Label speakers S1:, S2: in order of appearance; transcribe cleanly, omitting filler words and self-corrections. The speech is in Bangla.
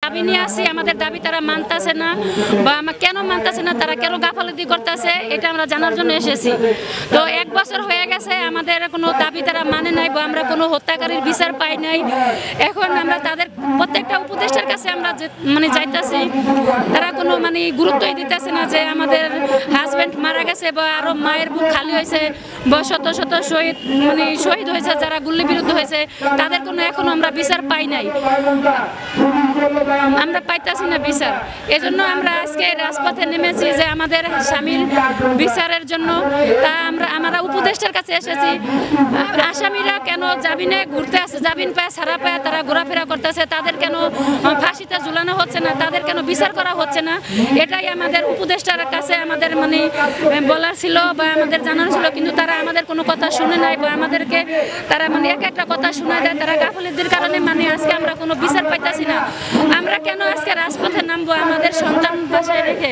S1: দাবি নিয়ে আসি, আমাদের দাবি তারা মানতেছে না বা কেন মানতেছে না, তারা কেন গাফালতি করতেছে এটা আমরা জানার জন্য এসেছি। তো 1 বছর হয়ে গেছে আমাদের কোনো দাবি তারা মানে নাই বা আমরা কোনো হত্যাকারীর বিচার পাই নাই। এখন আমরা তাদের প্রত্যেকটা উপদেষ্টার কাছে আমরা যাইতেছি, তারা কোনো গুরুত্বই দিতেছে না যে আমাদের হাজব্যান্ড মারা গেছে বা আরো মায়ের বুক খালি হয়েছে বা শত শত শহীদ হয়েছে, যারা গুলিবিদ্ধ হয়েছে তাদের কোনো এখনো আমরা বিচার পাই নাই, আমরা পাইতেছি না বিচার। এজন্য আমরা আজকে রাজপথে নেমেছি যে আমাদের স্বামীর বিচারের জন্য। তা আমরা উপদেষ্টার কাছে এসেছি, আসামিরা কেন জামিনে ঘুরতে আছে, জামিন পায় ছাড়া পায় তারা ঘোরাফেরা করতেছে, তাদের কেন ফাঁসিতে ঝুলানো হচ্ছে না, তাদের কেন বিচার করা হচ্ছে না, এটাই আমাদের উপদেষ্টার কাছে আমাদের বলার ছিল বা আমাদের জানার ছিল। কিন্তু তারা আমাদের কোনো কথা শুনে নাই বা আমাদেরকে তারা এক একটা কথা শোনা দেয়। তারা গাফিলতির কারণে আজকে আমরা কোনো বিচার পাইতেছি না। আমরা কেন আজকে রাজপথে নামবো আমাদের সন্তান বাসায় রেখে?